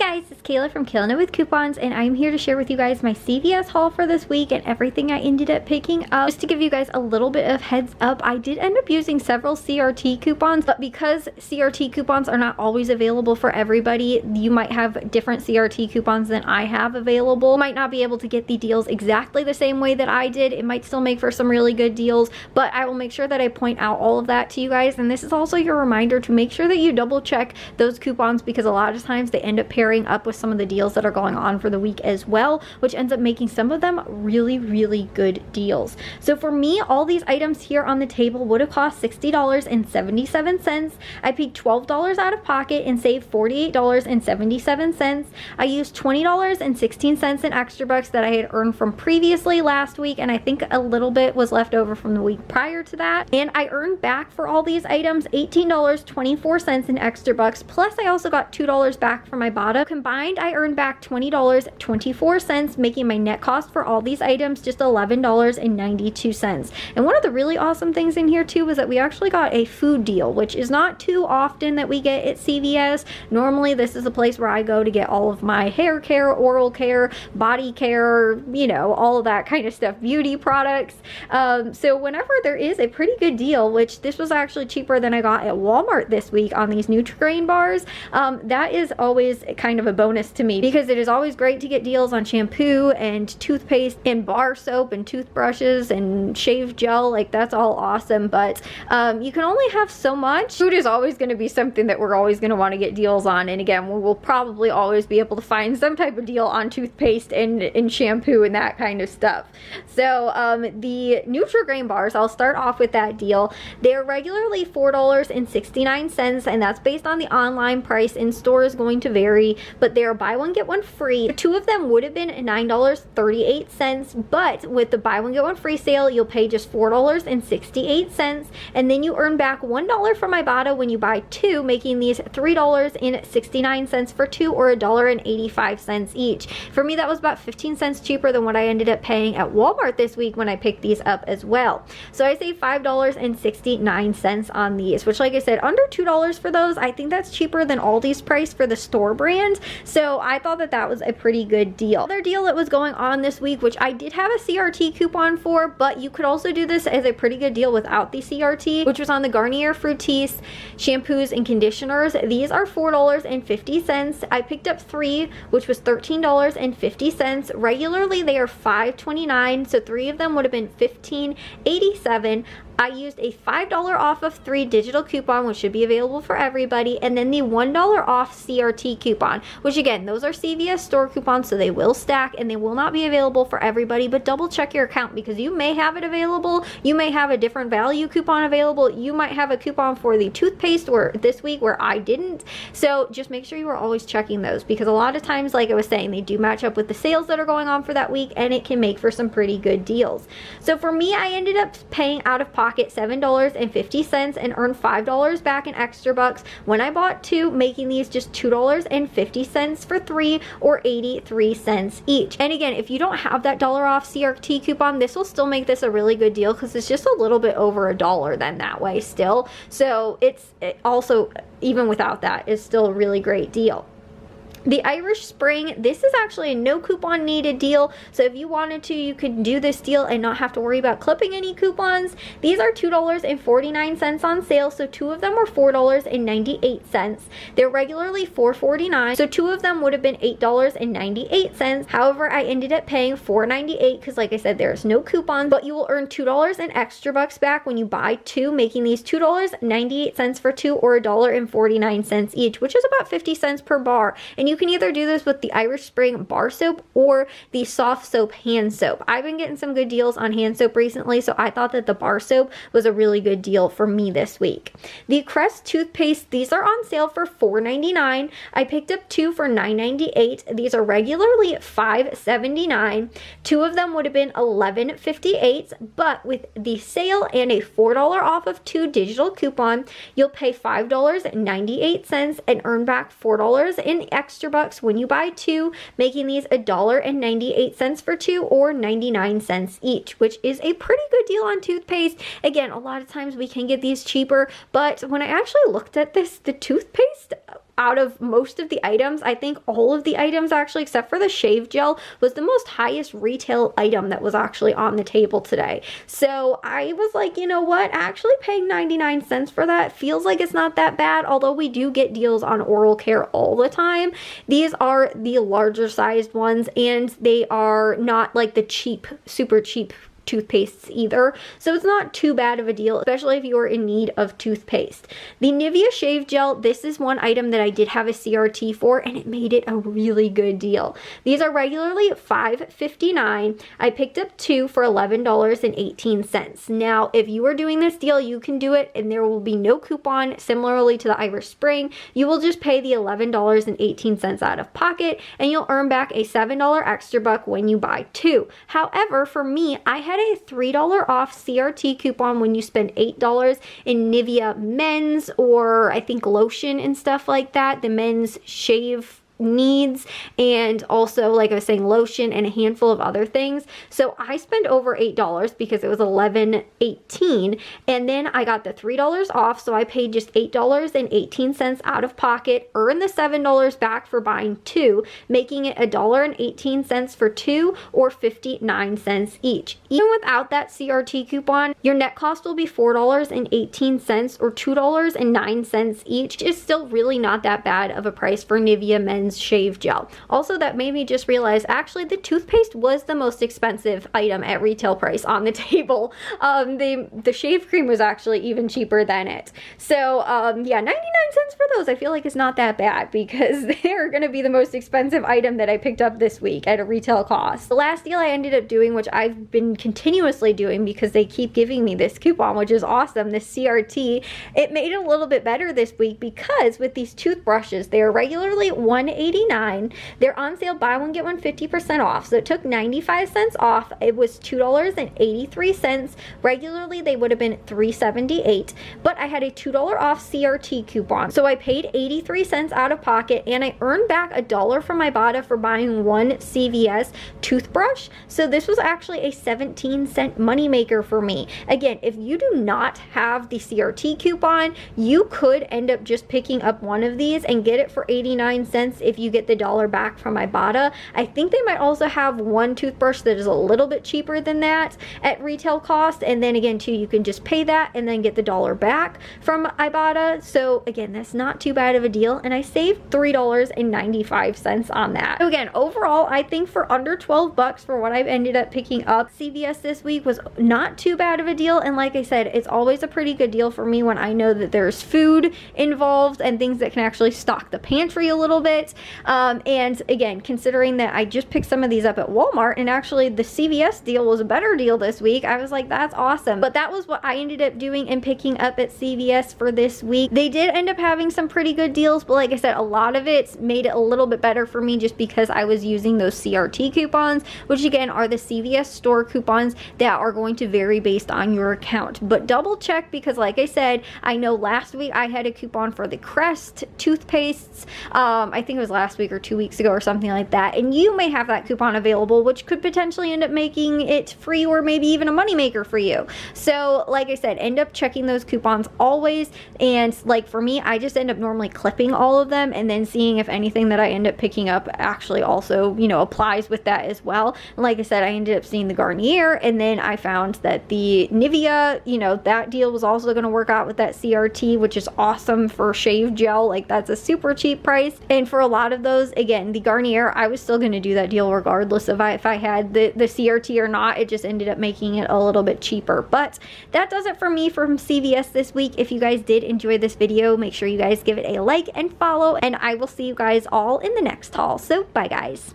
guys, it's Kayla from Killing It With Coupons, and I'm here to share with you guys my CVS haul for this week and everything I ended up picking up. Just to give you guys a little bit of heads up, I did end up using several CRT coupons, but because CRT coupons are not always available for everybody, you might have different CRT coupons than I have available. You might not be able to get the deals exactly the same way that I did. It might still make for some really good deals, but I will make sure that I point out all of that to you guys, and this is also your reminder to make sure that you double check those coupons, because a lot of times they end up pairing up with some of the deals that are going on for the week as well, which ends up making some of them really good deals. So for me, all these items here on the table would have cost $60.77. I paid $12 out of pocket and saved $48.77. I used $20.16 in extra bucks that I had earned from previously last week, and I think a little bit was left over from the week prior to that. And I earned back for all these items $18.24 in extra bucks, plus I also got $2 back for my bottom. Combined, I earned back $20.24, making my net cost for all these items just $11.92. And one of the really awesome things in here too was that we actually got a food deal, which is not too often that we get at CVS. Normally this is a place where I go to get all of my hair care, oral care, body care, you know, all of that kind of stuff, beauty products. So whenever there is a pretty good deal, which this was actually cheaper than I got at Walmart this week on these Nutri-Grain bars, that is always kind of a bonus to me, because it is always great to get deals on shampoo and toothpaste and bar soap and toothbrushes and shave gel. Like, that's all awesome, but you can only have so much. Food is always going to be something that we're always going to want to get deals on, and again, we will probably always be able to find some type of deal on toothpaste and shampoo and that kind of stuff. So the Nutri-Grain bars, I'll start off with that deal. They're regularly $4.69, and that's based on the online price. In store is going to vary, but they're buy one get one free. Two of them would have been $9.38, but with the buy one get one free sale, you'll pay just $4.68, and then you earn back $1 from Ibotta when you buy two, making these $3.69 for two, or $1.85 each. For me, that was about 15 cents cheaper than what I ended up paying at Walmart this week when I picked these up as well. So I saved $5.69 on these, which, like I said, under $2 for those. I think that's cheaper than Aldi's price for the store brand, so I thought that that was a pretty good deal. Another deal that was going on this week, which I did have a CRT coupon for, but you could also do this as a pretty good deal without the CRT, which was on the Garnier Fructis shampoos and conditioners. These are $4.50. I picked up three, which was $13.50. Regularly they are $5.29, so three of them would have been $15.87. I used a $5 off of three digital coupon, which should be available for everybody, and then the $1 off CRT coupon, which again, those are CVS store coupons, so they will stack and they will not be available for everybody, but double check your account, because you may have it available, you may have a different value coupon available, you might have a coupon for the toothpaste or this week where I didn't. So just make sure you are always checking those, because a lot of times, like I was saying, they do match up with the sales that are going on for that week, and it can make for some pretty good deals. So for me, I ended up paying out of pocket $7.50 and earned $5 back in extra bucks when I bought two, making these just $2.50 for three, or 83 cents each. And again, if you don't have that dollar off CRT coupon, this will still make this a really good deal, because it's just a little bit over $1 then that way still. So it also, even without that, is still a really great deal. The Irish Spring, this is actually a no coupon needed deal, so if you wanted to, you could do this deal and not have to worry about clipping any coupons. These are $2.49 on sale, so two of them were $4.98. They're regularly $4.49, so two of them would have been $8.98. However, I ended up paying $4.98 because, like I said, there's no coupon, but you will earn $2 in extra bucks back when you buy two, making these $2.98 for two, or $1.49 each, which is about 50 cents per bar. And you can either do this with the Irish Spring bar soap or the soft soap hand soap. I've been getting some good deals on hand soap recently, so I thought that the bar soap was a really good deal for me this week. The Crest toothpaste, these are on sale for $4.99. I picked up two for $9.98. These are regularly $5.79. Two of them would have been $11.58, but with the sale and a $4 off of two digital coupon, you'll pay $5.98 and earn back $4 in extra bucks when you buy two, making these $1.98 for two, or 99 cents each, which is a pretty good deal on toothpaste. Again, a lot of times we can get these cheaper, but when I actually looked at this, the toothpaste out of most of the items, I think all of the items actually, except for the shave gel, was the most highest retail item that was actually on the table today. So I was like, you know what, actually paying 99 cents for that feels like it's not that bad, although we do get deals on oral care all the time. These are the larger sized ones, and they are not like the cheap, super cheap toothpastes either, so it's not too bad of a deal, especially if you're in need of toothpaste. The Nivea shave gel, this is one item that I did have a CRT for, and it made it a really good deal. These are regularly $5.59. I picked up 2 for $11.18. Now, if you are doing this deal, you can do it, and there will be no coupon. Similarly to the Irish Spring, you will just pay the $11.18 out of pocket, and you'll earn back a $7 extra buck when you buy 2. However, for me, I had a $3 off CRT coupon when you spend $8 in Nivea men's, or I think lotion and stuff like that, the men's shave needs, and also, like I was saying, lotion and a handful of other things. So I spent over $8 because it was $11.18, and then I got the $3 off, so I paid just $8.18 out of pocket, earned the $7 back for buying 2, making it $1.18 for 2, or 59 cents each. Even without that CRT coupon, your net cost will be $4.18 or $2.09 each. It's still really not that bad of a price for Nivea men's shave gel. Also, that made me just realize actually the toothpaste was the most expensive item at retail price on the table. The shave cream was actually even cheaper than it. So yeah, 99 cents for those I feel like is not that bad, because they're gonna be the most expensive item that I picked up this week at a retail cost. The last deal I ended up doing, which I've been continuously doing because they keep giving me this coupon, which is awesome, this CRT, it made it a little bit better this week, because with these toothbrushes, they are regularly $1.89. They're on sale, buy one get one 50% off. So it took 95 cents off. It was $2.83. Regularly they would have been $3.78, but I had a $2 off CRT coupon. So I paid 83 cents out of pocket, and I earned back $1 from Ibotta for buying one CVS toothbrush. So this was actually a 17-cent moneymaker for me. Again, if you do not have the CRT coupon, you could end up just picking up one of these and get it for 89 cents if you get the $1 back from Ibotta. I think they might also have one toothbrush that is a little bit cheaper than that at retail cost, and then again too, you can just pay that and then get the $1 back from Ibotta. So again, that's not too bad of a deal, and I saved $3.95 on that. So again, overall, I think for under 12 bucks for what I've ended up picking up, CVS this week was not too bad of a deal. And like I said, it's always a pretty good deal for me when I know that there's food involved and things that can actually stock the pantry a little bit. And again, considering that I just picked some of these up at Walmart, and actually the CVS deal was a better deal this week, I was like, that's awesome. But that was what I ended up doing and picking up at CVS for this week. They did end up having some pretty good deals, but like I said, a lot of it made it a little bit better for me just because I was using those CRT coupons, which again are the CVS store coupons that are going to vary based on your account. But double check, because like I said, I know last week I had a coupon for the Crest toothpastes. I think it was last week or 2 weeks ago or something like that, and you may have that coupon available, which could potentially end up making it free or maybe even a moneymaker for you. So like I said, end up checking those coupons always. And like for me, I just end up normally clipping all of them and then seeing if anything that I end up picking up actually also, you know, applies with that as well. And like I said, I ended up seeing the Garnier, and then I found that the Nivea, you know, that deal was also going to work out with that CRT, which is awesome for shave gel. Like that's a super cheap price. And for a lot of those, again, the Garnier, I was still going to do that deal regardless of if I had the CRT or not. It just ended up making it a little bit cheaper. But that does it for me from CVS this week. If you guys did enjoy this video, make sure you guys give it a like and follow, and I will see you guys all in the next haul. So bye guys.